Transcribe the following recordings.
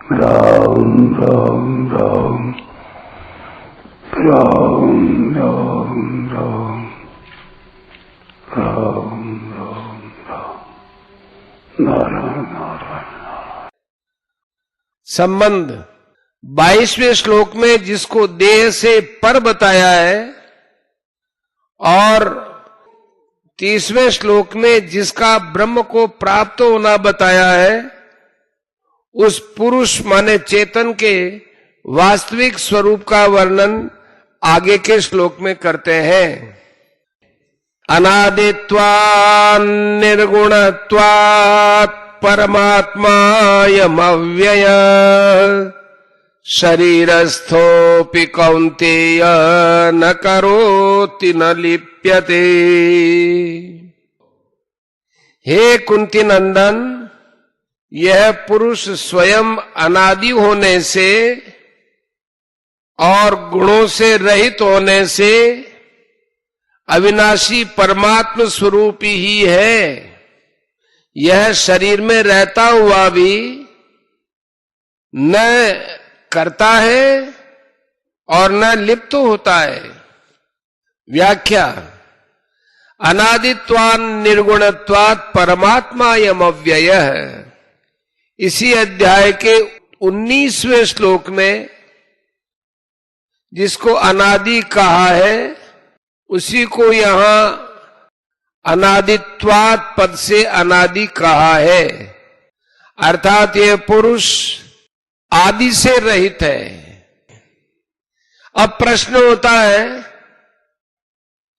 राम राम राम राम राम राम राम राम राम नारायण नारायण। संबंध 22वें श्लोक में जिसको देह से पर बताया है और 30वें श्लोक में जिसका ब्रह्म को प्राप्त होना बताया है, उस पुरुष माने चेतन के वास्तविक स्वरूप का वर्णन आगे के श्लोक में करते हैं। अनादित्वात् निर्गुणत्वात् परमात्मायमव्यय शरीरस्थोऽपि कौन्तेय न करोति न लिप्यते। हे कुंती नंदन, यह पुरुष स्वयं अनादि होने से और गुणों से रहित होने से अविनाशी परमात्म स्वरूप ही है। यह शरीर में रहता हुआ भी न करता है और न लिप्त होता है। व्याख्या: अनादित्वात् निर्गुणत्वात् परमात्मायम् अव्ययः। इसी अध्याय के 19वें श्लोक में जिसको अनादि कहा है, उसी को यहां अनादित्वात् पद से अनादि कहा है, अर्थात यह पुरुष आदि से रहित है। अब प्रश्न होता है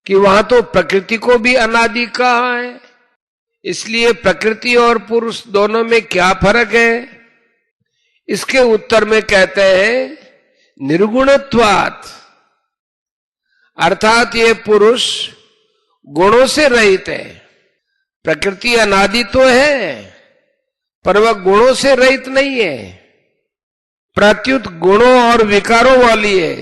कि वहां तो प्रकृति को भी अनादि कहा है, इसलिए प्रकृति और पुरुष दोनों में क्या फर्क है? इसके उत्तर में कहते हैं निर्गुणत्वात्, अर्थात ये पुरुष गुणों से रहित है। प्रकृति अनादि तो है पर वह गुणों से रहित नहीं है, प्रत्युत गुणों और विकारों वाली है।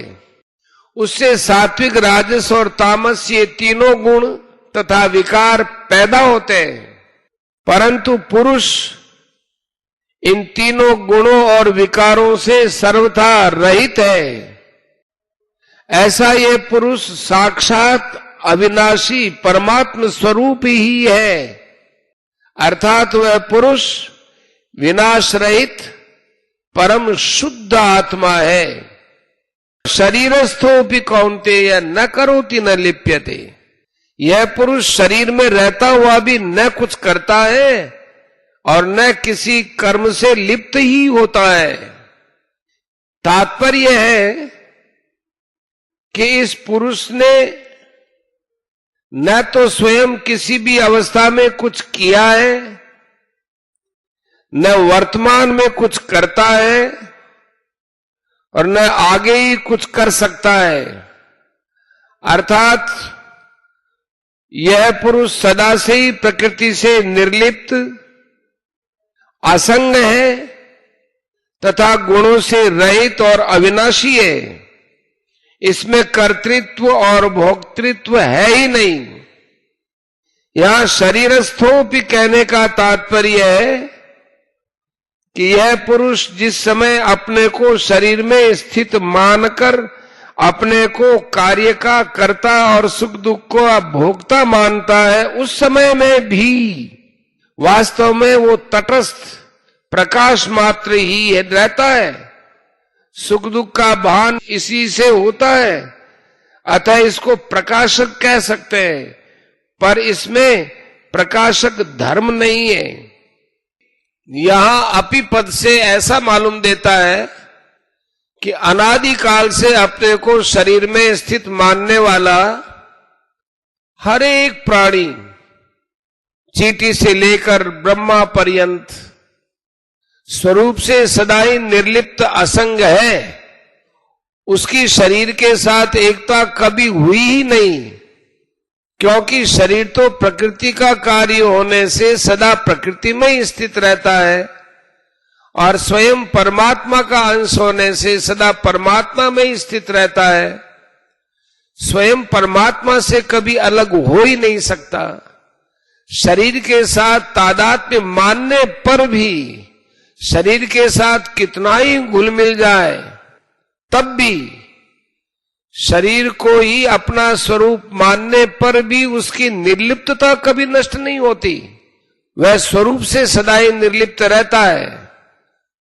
उससे सात्विक, राजस और तामस ये तीनों गुण तथा विकार पैदा होते हैं, परंतु पुरुष इन तीनों गुणों और विकारों से सर्वथा रहित है। ऐसा ये पुरुष साक्षात अविनाशी परमात्म स्वरूप ही है, अर्थात वह पुरुष विनाश रहित परम शुद्ध आत्मा है। शरीरस्थोऽपि कौन्तेय न करोति न लिप्यते। यह पुरुष शरीर में रहता हुआ भी न कुछ करता है और न किसी कर्म से लिप्त ही होता है। तात्पर्य है कि इस पुरुष ने न तो स्वयं किसी भी अवस्था में कुछ किया है, न वर्तमान में कुछ करता है और न आगे ही कुछ कर सकता है। अर्थात यह पुरुष सदा से ही प्रकृति से निर्लिप्त, असंग है तथा गुणों से रहित और अविनाशी है। इसमें कर्तृत्व और भोक्तृत्व है ही नहीं। यहां शरीरस्थोपि कहने का तात्पर्य है कि यह पुरुष जिस समय अपने को शरीर में स्थित मानकर अपने को कार्य का कर्ता और सुख दुख को भोक्ता मानता है, उस समय में भी वास्तव में वो तटस्थ प्रकाश मात्र ही रहता है। सुख दुख का भान इसी से होता है, अतः इसको प्रकाशक कह सकते हैं, पर इसमें प्रकाशक धर्म नहीं है। यहां अपि पद से ऐसा मालूम देता है कि अनादिकाल से अपने को शरीर में स्थित मानने वाला हर एक प्राणी, चींटी से लेकर ब्रह्मा पर्यंत, स्वरूप से सदा ही निर्लिप्त असंग है। उसकी शरीर के साथ एकता कभी हुई ही नहीं, क्योंकि शरीर तो प्रकृति का कार्य होने से सदा प्रकृति में ही स्थित रहता है और स्वयं परमात्मा का अंश होने से सदा परमात्मा में ही स्थित रहता है। स्वयं परमात्मा से कभी अलग हो ही नहीं सकता। शरीर के साथ तादात्म्य मानने पर भी शरीर के साथ कितना ही घुल मिल जाए तब भी शरीर को ही अपना स्वरूप मानने पर भी उसकी निर्लिप्तता कभी नष्ट नहीं होती। वह स्वरूप से सदाई निर्लिप्त रहता है।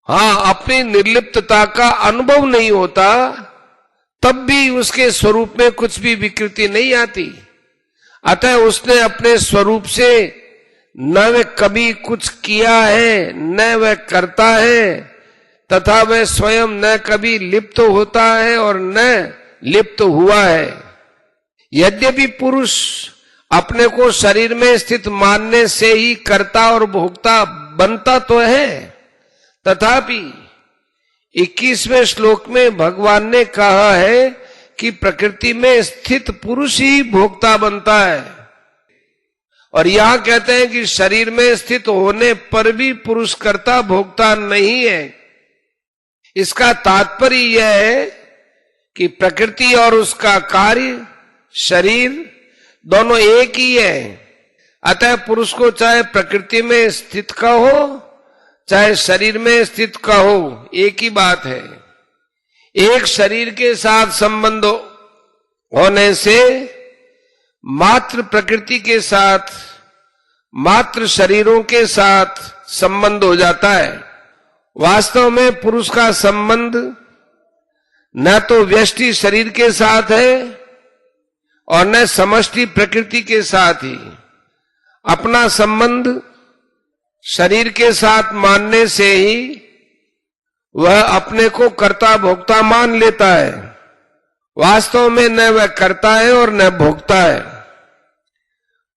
हाँ, अपनी निर्लिप्तता का अनुभव नहीं होता तब भी उसके स्वरूप में कुछ भी विकृति नहीं आती। अतः उसने अपने स्वरूप से न वह कभी कुछ किया है न वह करता है, तथा वह स्वयं न कभी लिप्त होता है और न लिप्त हुआ है। यद्यपि पुरुष अपने को शरीर में स्थित मानने से ही कर्ता और भोक्ता बनता तो है, तथापि 21वें श्लोक में भगवान ने कहा है कि प्रकृति में स्थित पुरुष ही भोक्ता बनता है। और यहां कहते हैं कि शरीर में स्थित होने पर भी पुरुष कर्ता भोक्ता नहीं है। इसका तात्पर्य यह है कि प्रकृति और उसका कार्य शरीर दोनों एक ही है। अतः पुरुष को चाहे प्रकृति में स्थित कहो चाहे शरीर में स्थित कहो, एक ही बात है। एक शरीर के साथ संबंध होने से मात्र प्रकृति के साथ, मात्र शरीरों के साथ संबंध हो जाता है। वास्तव में पुरुष का संबंध न तो व्यष्टि शरीर के साथ है और न समष्टि प्रकृति के साथ ही। अपना संबंध शरीर के साथ मानने से ही वह अपने को कर्ता भोक्ता मान लेता है। वास्तव में न वह कर्ता है और न भोक्ता है।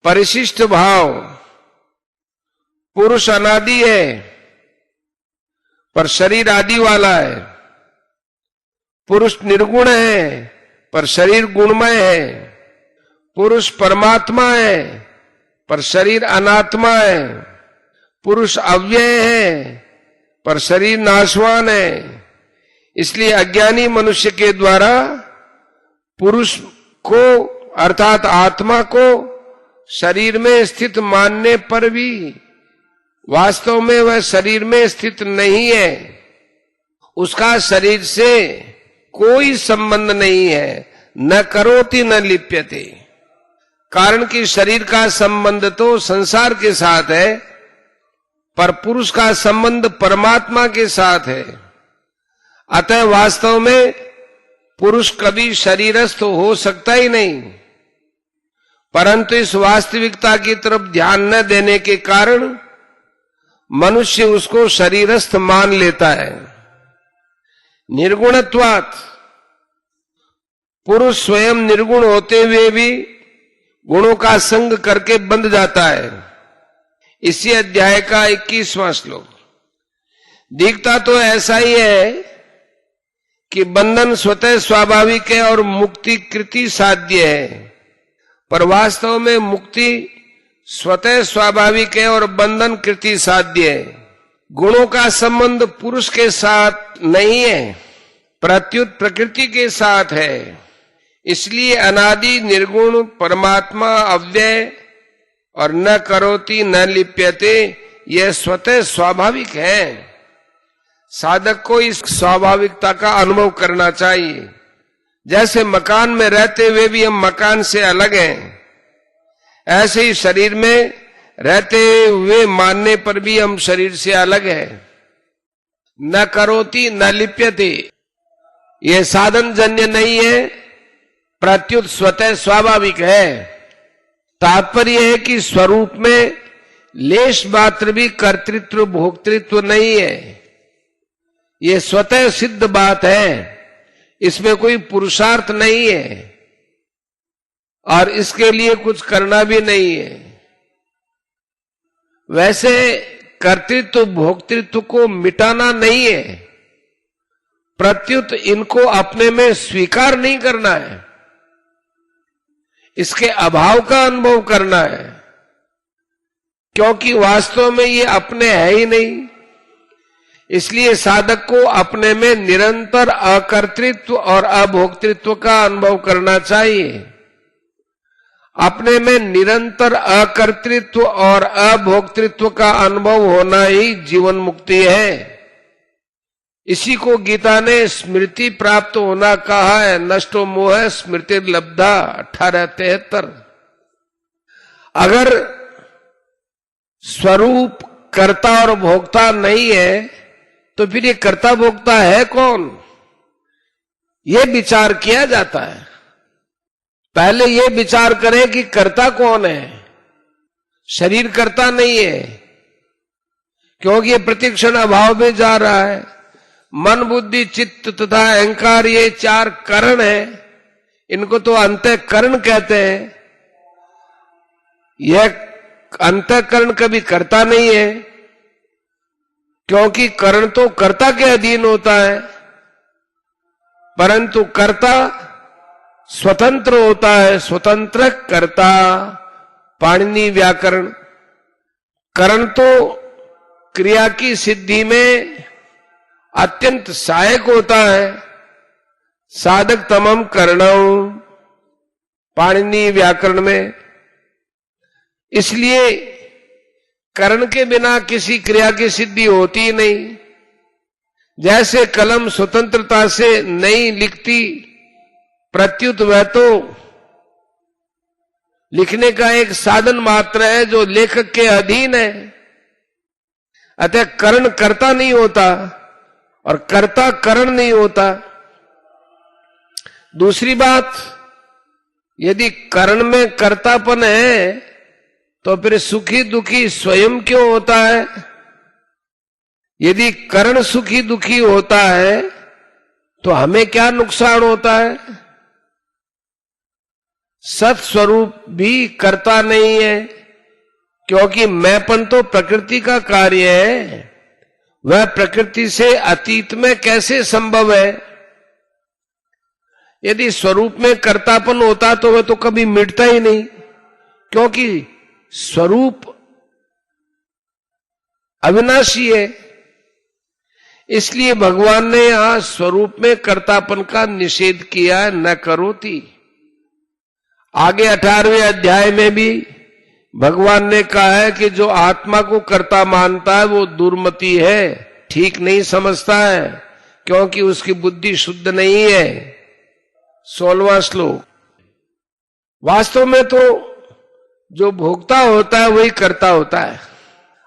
परिशिष्ट भाव, पुरुष अनादि है पर शरीर आदि वाला है। पुरुष निर्गुण है पर शरीर गुणमय है। पुरुष परमात्मा है पर शरीर अनात्मा है। पुरुष अव्यय है पर शरीर नाशवान है। इसलिए अज्ञानी मनुष्य के द्वारा पुरुष को अर्थात आत्मा को शरीर में स्थित मानने पर भी वास्तव में वह शरीर में स्थित नहीं है। उसका शरीर से कोई संबंध नहीं है। न करोति न लिप्यते। कारण कि शरीर का संबंध तो संसार के साथ है पर पुरुष का संबंध परमात्मा के साथ है। अतः वास्तव में पुरुष कभी शरीरस्थ हो सकता ही नहीं। परंतु इस वास्तविकता की तरफ ध्यान न देने के कारण मनुष्य उसको शरीरस्थ मान लेता है। निर्गुणत्वात्, पुरुष स्वयं निर्गुण होते हुए भी गुणों का संग करके बंध जाता है। इसी अध्याय का 21वां श्लोक। दिखता तो ऐसा ही है कि बंधन स्वतः स्वाभाविक है और मुक्ति कृति साध्य है, पर वास्तव में मुक्ति स्वतः स्वाभाविक है और बंधन कृति साध्य है। गुणों का संबंध पुरुष के साथ नहीं है, प्रत्युत प्रकृति के साथ है। इसलिए अनादि निर्गुण परमात्मा अव्यय और न करोति न लिप्यते यह स्वतः स्वाभाविक है। साधक को इस स्वाभाविकता का अनुभव करना चाहिए। जैसे मकान में रहते हुए भी हम मकान से अलग हैं, ऐसे ही शरीर में रहते हुए मानने पर भी हम शरीर से अलग हैं। न करोति न लिप्यते यह साधन जन्य नहीं है, प्रत्युत स्वतः स्वाभाविक है। तात्पर्य है कि स्वरूप में लेश मात्र भी कर्तृत्व भोक्तृत्व नहीं है। यह स्वतः सिद्ध बात है, इसमें कोई पुरुषार्थ नहीं है और इसके लिए कुछ करना भी नहीं है। वैसे कर्तृत्व भोक्तृत्व को मिटाना नहीं है, प्रत्युत इनको अपने में स्वीकार नहीं करना है, इसके अभाव का अनुभव करना है। क्योंकि वास्तव में ये अपने है ही नहीं। इसलिए साधक को अपने में निरंतर अकर्तृत्व और अभोक्तृत्व का अनुभव करना चाहिए। अपने में निरंतर अकर्तृत्व और अभोक्तृत्व का अनुभव होना ही जीवन मुक्ति है। इसी को गीता ने स्मृति प्राप्त होना कहा है। नष्टो मोह स्मृति लब्धा 1873। अगर स्वरूप कर्ता और भोक्ता नहीं है तो फिर ये कर्ता भोक्ता है कौन, ये विचार किया जाता है। पहले ये विचार करें कि कर्ता कौन है। शरीर कर्ता नहीं है, क्योंकि ये प्रतिक्षण अभाव में जा रहा है। मन बुद्धि चित्त तथा अहंकार, ये 4 करण है, इनको तो अंतःकरण कहते हैं। यह अंतःकरण कभी कर्ता नहीं है, क्योंकि करण तो कर्ता के अधीन होता है, परंतु कर्ता स्वतंत्र होता है। स्वतंत्र कर्ता, पाणिनि व्याकरण। करण तो क्रिया की सिद्धि में अत्यंत सहायक होता है। साधक तमम करणम, पाणिनि व्याकरण में। इसलिए करण के बिना किसी क्रिया की सिद्धि होती ही नहीं। जैसे कलम स्वतंत्रता से नहीं लिखती, प्रत्युत वह तो लिखने का एक साधन मात्र है जो लेखक के अधीन है। अतः करण कर्ता नहीं होता और कर्ता करण नहीं होता। दूसरी बात, यदि करण में कर्तापन है तो फिर सुखी दुखी स्वयं क्यों होता है। यदि करण सुखी दुखी होता है तो हमें क्या नुकसान होता है। सत स्वरूप भी कर्ता नहीं है, क्योंकि मैंपन तो प्रकृति का कार्य है। वह प्रकृति से अतीत में कैसे संभव है। यदि स्वरूप में कर्तापन होता तो वह तो कभी मिटता ही नहीं, क्योंकि स्वरूप अविनाशी है। इसलिए भगवान ने यहां स्वरूप में कर्तापन का निषेध किया, न करोति। आगे 18वें अध्याय में भी भगवान ने कहा है कि जो आत्मा को कर्ता मानता है वो दुर्मति है, ठीक नहीं समझता है, क्योंकि उसकी बुद्धि शुद्ध नहीं है। 16वां श्लोक। वास्तव में तो जो भोक्ता होता है वही कर्ता होता है।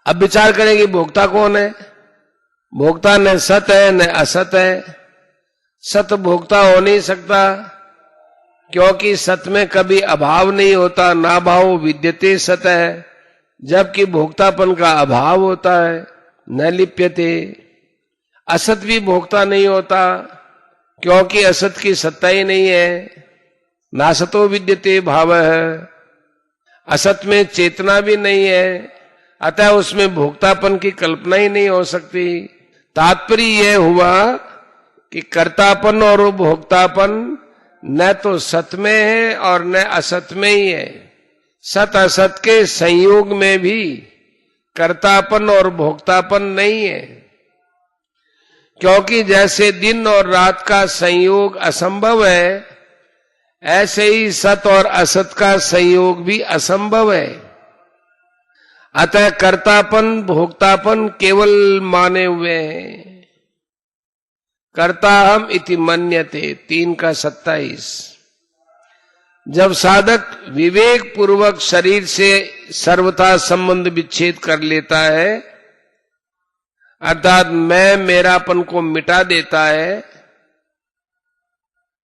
अब विचार करें कि भोक्ता कौन है। भोक्ता न सत है न असत है। सत भोक्ता हो नहीं सकता, क्योंकि सत में कभी अभाव नहीं होता। ना भाव विद्यते सत है, जबकि भोक्तापन का अभाव होता है। न लिप्यते। असत भी भोक्ता नहीं होता, क्योंकि असत की सत्ता ही नहीं है। नासतो विद्यते भाव है। असत में चेतना भी नहीं है, अतः उसमें भोक्तापन की कल्पना ही नहीं हो सकती। तात्पर्य यह हुआ कि कर्तापन और भोक्तापन न तो सत में है और न असत में ही है। सत असत के संयोग में भी कर्तापन और भोक्तापन नहीं है, क्योंकि जैसे दिन और रात का संयोग असंभव है, ऐसे ही सत और असत का संयोग भी असंभव है। अतः कर्तापन भोक्तापन केवल माने हुए हैं। कर्ता हम इति मन्यते 3:27। जब साधक विवेक पूर्वक शरीर से सर्वथा संबंध विच्छेद कर लेता है, अर्थात मैं मेरापन को मिटा देता है,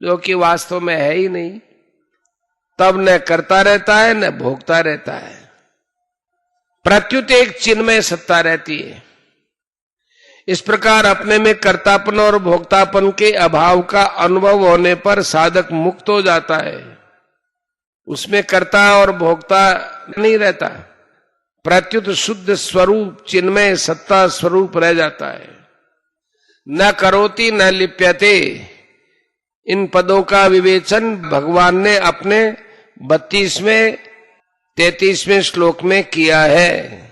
जो कि वास्तव में है ही नहीं, तब न करता रहता है न भोगता रहता है। प्रत्युत एक चिन्मय सत्ता रहती है। इस प्रकार अपने में कर्तापन और भोक्तापन के अभाव का अनुभव होने पर साधक मुक्त हो जाता है। उसमें कर्ता और भोक्ता नहीं रहता, प्रत्युत शुद्ध स्वरूप चिन्मय सत्ता स्वरूप रह जाता है। न करोति न लिप्यते, इन पदों का विवेचन भगवान ने अपने 32वें 33वें श्लोक में किया है।